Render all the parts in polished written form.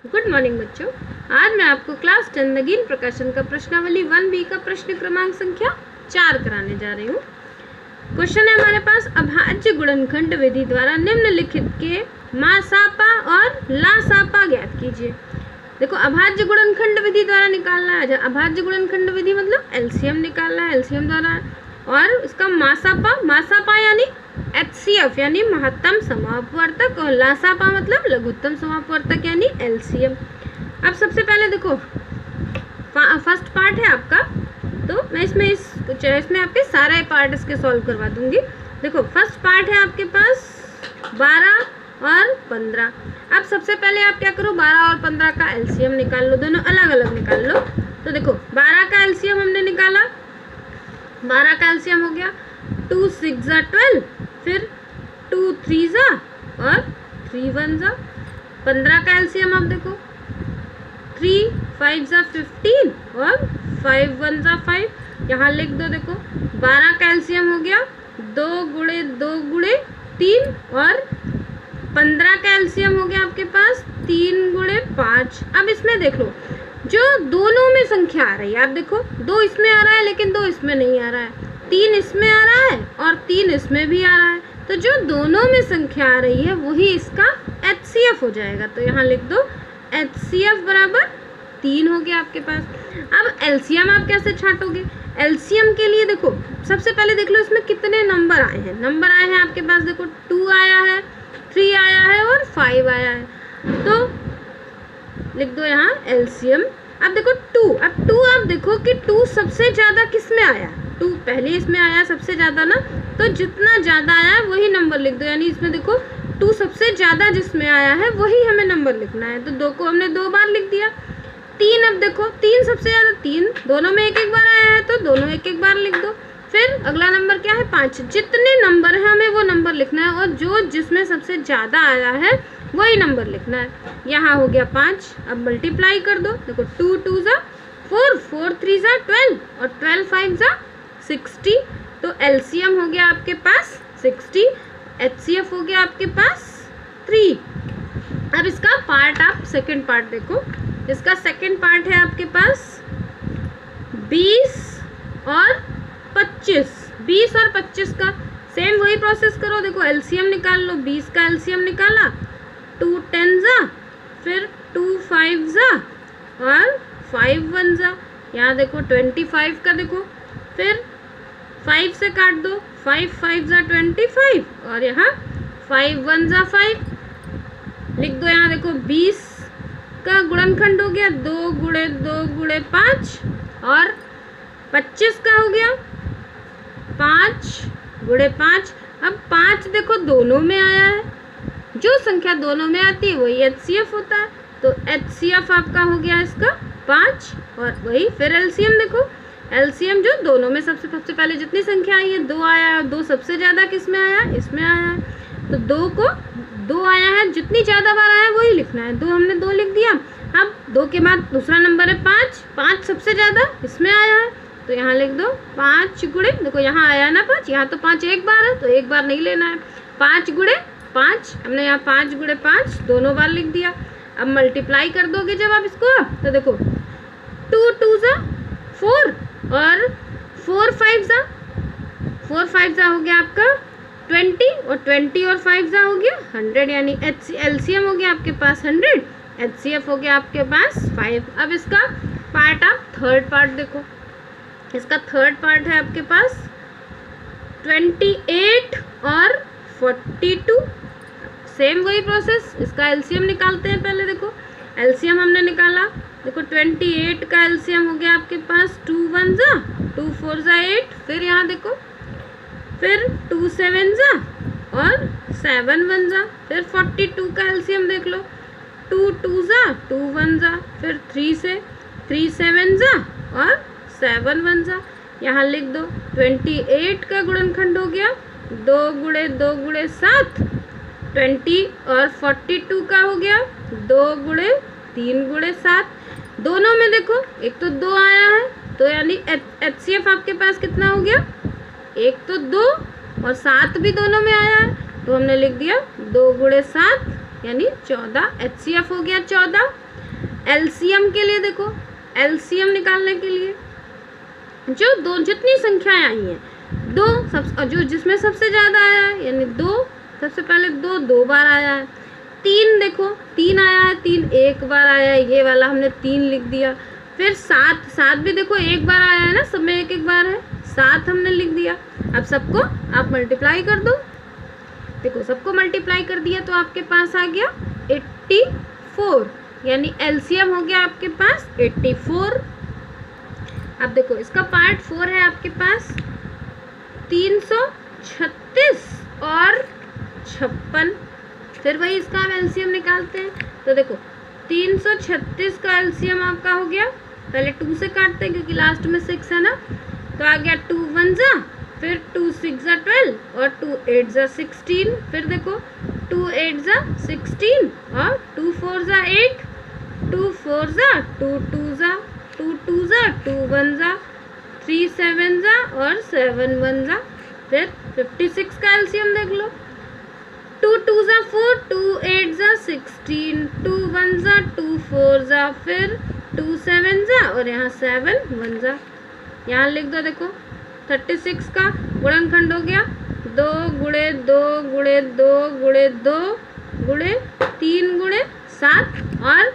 Good morning बच्चों, आज मैं आपको क्लास 10 नगीन प्रकाशन का प्रश्नावली 1B का प्रश्न क्रमांक संख्या 4 कराने जा रही हूँ। क्वेश्चन है हमारे पास, अभाज्य गुणनखंड विधि द्वारा निम्नलिखित के मासापा और लासापा ज्ञात कीजिए। देखो, अभाज्य गुणनखंड विधि द्वारा निकालना है। अभाज्य गुणनखंड विधि मतलब एलसीएम निकालना है, एलसीएम द्वारा, और इसका मासापा यानी HCF यानी महत्तम समापवर्तक, और लासापा मतलब लघुत्तम समापवर्तक यानी LCM। अब सबसे पहले देखो, फर्स्ट पार्ट है आपका, तो मैं इसमें आपके सारे पार्ट इसके सॉल्व करवा दूंगी। देखो, फर्स्ट पार्ट है आपके पास 12 और 15। अब सबसे पहले आप क्या करो, 12 और 15 का LCM निकाल लो, दोनों अलग अलग निकाल लो। तो देखो, 12 का LCM हमने निकाला, 12 का LCM हो गया 2 6 12, फिर 2 3 और 3 1। 15 का LCM आप देखो, 3 5 15 और 5 1 5। यहाँ लिख दो। देखो, 12 का LCM हो गया 2 गुणे 2 गुणे 3, और 15 का LCM हो गया आपके पास 3 गुणे 5। अब इसमें देख लो, जो दोनों में संख्या आ रही है, आप देखो 2 इसमें आ रहा है लेकिन 2 इसमें नहीं आ रहा है, 3 इसमें आ रहा है और 3 इसमें भी आ रहा है। तो जो दोनों में संख्या आ रही है वही इसका HCF हो जाएगा। तो यहाँ लिख दो HCF बराबर 3 हो गया आपके पास। अब LCM आप कैसे छांटोगे? LCM के लिए देखो, सबसे पहले देख लो इसमें कितने नंबर आए हैं। नंबर आए हैं आपके पास, देखो 2 आया है, 3 आया है और 5 आया है। तो लिख दो यहाँ LCM। अब देखो 2, अब 2 आप देखो कि 2 सबसे ज़्यादा किस में आया, 2 पहले इसमें आया सबसे ज़्यादा ना, तो जितना ज़्यादा आया वही नंबर लिख दो। यानी इसमें देखो 2 सबसे ज़्यादा जिसमें आया है वही हमें नंबर लिखना है। तो 2 को हमने 2 बार लिख दिया। 3, अब देखो 3 सबसे ज़्यादा, 3 दोनों में एक एक बार आया है तो दोनों एक एक बार लिख दो। फिर अगला नंबर क्या है, 5। जितने नंबर है हमें वो नंबर लिखना है, और जो जिसमें सबसे ज़्यादा आया है वही नंबर लिखना है। यहाँ हो गया 5। अब मल्टीप्लाई कर दो। देखो 2 2 4, 4 3 12, और 12 5 60। तो LCM हो गया आपके पास 60, HCF हो गया आपके पास 3। अब इसका पार्ट, आप सेकंड पार्ट देखो, इसका सेकंड पार्ट है आपके पास 20 और 25। 20 और 25 का सेम वही प्रोसेस करो। देखो LCM निकाल लो, 20 का LCM निकाला, 2 10 फिर 2 5 और 5 1। यहाँ देखो 25 का देखो, फिर 5 से काट दो, 5 5 25, और यहाँ 5 1 5 लिख दो। यहाँ देखो 20 का गुणनखंड हो गया 2 गुणे 2 गुणे 5, और 25 का हो गया 5 गुणे 5। अब 5 देखो दोनों में आया है, जो संख्या दोनों में आती है वही HCF होता है। तो HCF आपका हो गया इसका 5, और वही फिर LCM देखो, LCM जो दोनों में सबसे पहले जितनी संख्या आई है 2 आया है, 2 सबसे ज़्यादा किस में आया है, इसमें आया है। तो 2 को 2 आया है, जितनी ज़्यादा बार आया है वही लिखना है। 2 हमने 2 लिख दिया। अब 2 के बाद दूसरा नंबर है 5, 5 सबसे ज़्यादा इसमें आया है, तो यहाँ लिख दो 5 गुणे, देखो यहाँ आया ना 5, यहाँ तो 5 एक बार है तो एक बार नहीं लेना है, 5 गुणे 5, हमने यहाँ 5 गुणे 5 दोनों बार लिख दिया। अब मल्टीप्लाई कर दोगे जब आप इसको, तो देखो 2 2 4 और 4 5 4 5 हो गया आपका 20, और 20 और 5 हो गया 100। यानी LCM हो गया आपके पास 100, HCF हो गया आपके पास 5। अब इसका पार्ट, आप थर्ड पार्ट देखो, इसका थर्ड पार्ट है आपके पास 28 और 42। सेम वही प्रोसेस, इसका LCM निकालते हैं। पहले देखो LCM हमने निकाला, देखो 28 का LCM हो गया आपके पास 2 1 2 4 8, फिर यहाँ देखो फिर 2 7 और 7 1, फिर 42 का LCM देख लो, 2 2 2 1, फिर 3 से 3 7 और 7 1। यहाँ लिख दो 28 का गुणनखंड हो गया 2 गुणे 2 गुणे 7, 20 और 42 का हो गया 2 गुणे 3 गुणे 7। दोनों में देखो एक तो 2 आया है, तो यानी HCF आपके पास कितना हो गया, एक तो 2 और 7 भी दोनों में आया है, तो हमने लिख दिया 2 गुणे 7 यानी 14। HCF हो गया 14। LCM के लिए देखो, LCM निकालने के लिए जो दो जितनी संख्याएं आई हैं, दो सब जो जिसमें सबसे ज़्यादा आया है यानी 2, सबसे पहले 2 बार आया है। 3 देखो 3 आया है, 3 एक बार आया है, ये वाला हमने 3 लिख दिया। फिर 7 भी देखो एक बार आया है ना, सब में एक बार है, 7 हमने लिख दिया। अब सबको आप मल्टीप्लाई कर दो, देखो सबको मल्टीप्लाई कर दिया तो आपके पास आ गया 84, यानी LCM हो गया आपके पास 84। अब देखो इसका पार्ट 4 है आपके पास 336 और 56। फिर वही इसका हम LCM निकालते हैं। तो देखो 336 का LCM आपका हो गया, पहले 2 से काटते हैं क्योंकि लास्ट में 6 है ना, तो आ गया 2 1 जा, फिर 2 6 जा 12 और 2 8 जा 16। फिर देखो 2 8 जा 16 और 2 4 जा 8, 2 4 जा 2 2 जा 2 2 जा 2 1 जा 3 7 जा और 7 1 जा। फिर 56 का LCM देख लो, 2 2 जा 4, 2 8 जा 16, 2 1 जा 2 4 जा, फिर 2 7 जा और यहाँ 7 1 जा। यहाँ लिख दो, देखो 36 का गुणनखंड हो गया 2 गुणे 2 गुणे 2 गुणे 2 गुणे 3 गुणे 7 और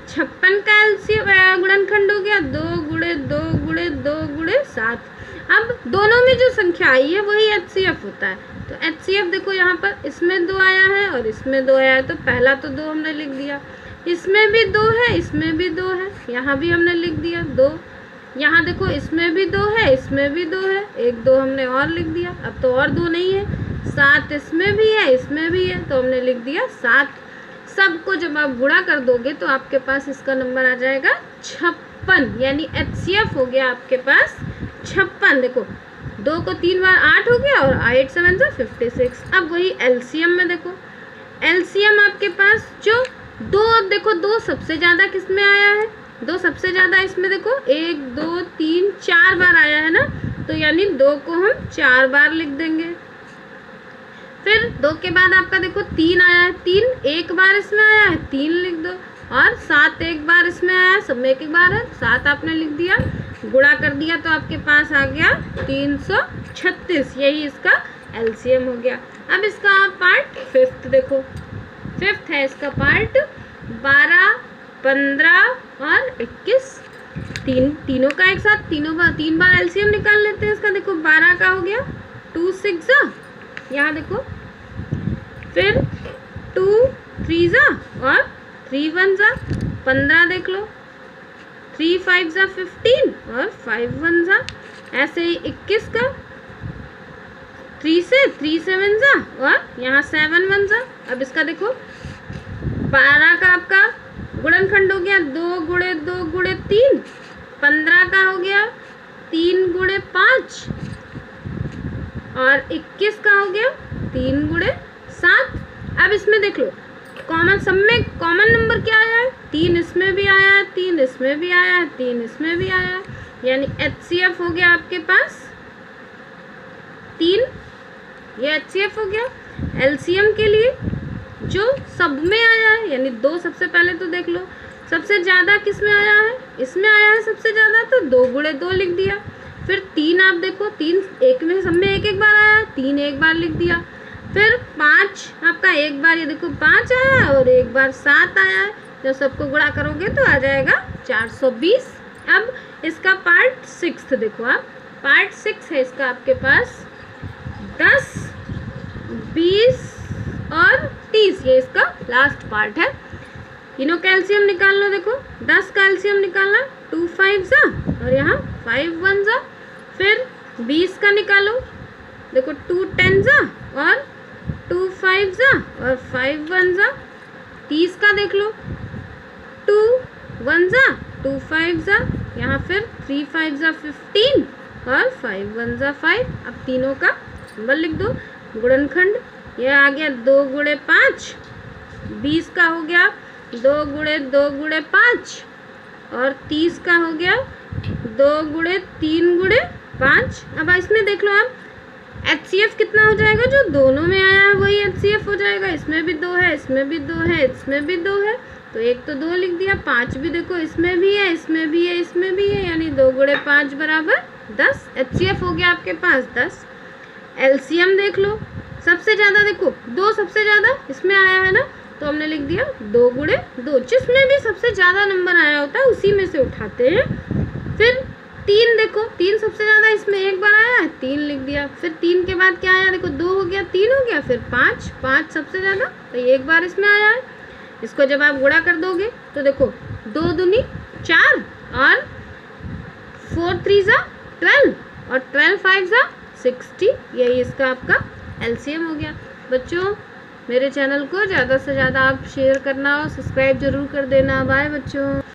56 का LCM गुणनखंड हो गया 2 गुणे 2 गुणे 2 गुणे 7। अब दोनों में जो संख्या आई है वही HCF होता है। तो HCF देखो यहाँ पर इसमें 2 आया है और इसमें 2 आया है, तो पहला तो 2 हमने लिख दिया, इसमें भी 2 है, इसमें भी 2 है, यहाँ भी हमने लिख दिया 2। यहाँ देखो इसमें भी 2 है, इसमें भी 2 है, एक 2 हमने और लिख दिया। अब तो और 2 नहीं है, 7 इसमें भी है, इसमें भी है, तो हमने लिख दिया 7। सबको जब आप गुणा कर दोगे तो आपके पास इसका नंबर आ जाएगा 56, यानी HCF हो गया आपके पास 56। देखो 2 को 3 बार 8 हो गया और 8 7 जा 56। अब वही LCM में देखो, LCM आपके पास जो 2, देखो 2 सबसे ज़्यादा किस में आया है, 2 सबसे ज़्यादा इसमें देखो 1 2 3 4 बार आया है ना, तो यानी 2 को हम 4 बार लिख देंगे। फिर 2 के बाद आपका देखो 3 आया है, 3 एक बार इसमें आया है, 3 लिख दो, और 7 एक बार इसमें आया है, सब में एक बार है, 7 आपने लिख दिया, गुणा कर दिया तो आपके पास आ गया 336, यही इसका LCM हो गया। अब इसका पार्ट 5th देखो, 5th है इसका पार्ट 12 15 और 21। तीनों का एक साथ 3 बार LCM निकाल लेते हैं इसका। देखो 12 का हो गया 2 6 जा, यहाँ देखो, फिर 2 3 जा और 3 1 जा, 15 देख लो, 3 5 जा 15 और 5 1 जा। ऐसे ही 21 का 3 से 3 7 जा और यहाँ 7 1 जा। अब इसका देखो 12 का आपका गुणनखंड हो गया 2 गुणे 2 गुणे 3, 15 का हो गया 3 गुणे 5 और 21 का हो गया 3 गुणे 7। अब इसमें देख लो कॉमन, सब में कॉमन नंबर क्या आया है, 3 इसमें भी आया है, 3 इसमें भी आया है, 3 इसमें भी आया है, यानी HCF हो गया आपके पास 3, ये HCF हो गया। LCM के लिए जो सब में आया है, यानी 2 सबसे पहले तो देख लो सबसे ज़्यादा किस में आया है, इसमें आया है सबसे ज़्यादा, तो 2 गुणे 2 लिख दिया। फिर 3 आप देखो 3 एक में, सब में एक बार आया है, 3 एक बार लिख दिया। फिर 5 आपका एक बार, ये देखो 5 आया है और एक बार 7 आया है, जब सबको गुणा करोगे तो आ जाएगा 420। अब इसका पार्ट 6 देखो आप, पार्ट 6 है इसका आपके पास 10 20 और 30, ये इसका लास्ट पार्ट है। तीनों का LCM निकाल लो, देखो 10 का LCM निकालना 2 5 जा और यहाँ 5 1 जा। फिर 20 का निकालो, देखो 2 10 जा और 2 5 जा और 5 1 जा। 30 का देख लो 2 1 जा 2 5 जा, यहाँ फिर 3 5 जा 15 और 5 1 जा 5। अब तीनों का नंबर लिख दो, गुणनखंड यह आ गया 2 गुणे 5, 20 का हो गया 2 गुणे 2 गुणे 5 और 30 का हो गया 2 गुणे 3 गुणे 5। अब इसमें देख लो आप HCF कितना हो जाएगा, जो दोनों में आया है वही HCF हो जाएगा। इसमें भी 2 है, इसमें भी 2 है, इसमें भी 2 है, तो एक तो 2 लिख दिया। 5 भी देखो इसमें भी है, इसमें भी है, इसमें भी है, यानी 2 गुणे 5 बराबर 10। HCF हो गया आपके पास 10। LCM देख लो, सबसे ज़्यादा देखो 2 सबसे ज़्यादा इसमें आया है ना, तो हमने लिख दिया 2 गुणे 2। जिसमें भी सबसे ज़्यादा नंबर आया होता है उसी में से उठाते हैं। फिर 3 देखो, 3 सबसे ज़्यादा इसमें एक बार आया है, 3 लिख दिया। फिर 3 के बाद क्या आया, देखो 2 हो गया, 3 हो गया, फिर 5, 5 सबसे ज़्यादा, तो एक बार इसमें आया है। इसको जब आप गुणा कर दोगे तो देखो 2 दूनी 4 और 4 3 जा 12 और 12 5 जा 60, यही इसका आपका LCM हो गया। बच्चों मेरे चैनल को ज़्यादा से ज़्यादा आप शेयर करना और सब्सक्राइब जरूर कर देना। बाय बच्चों।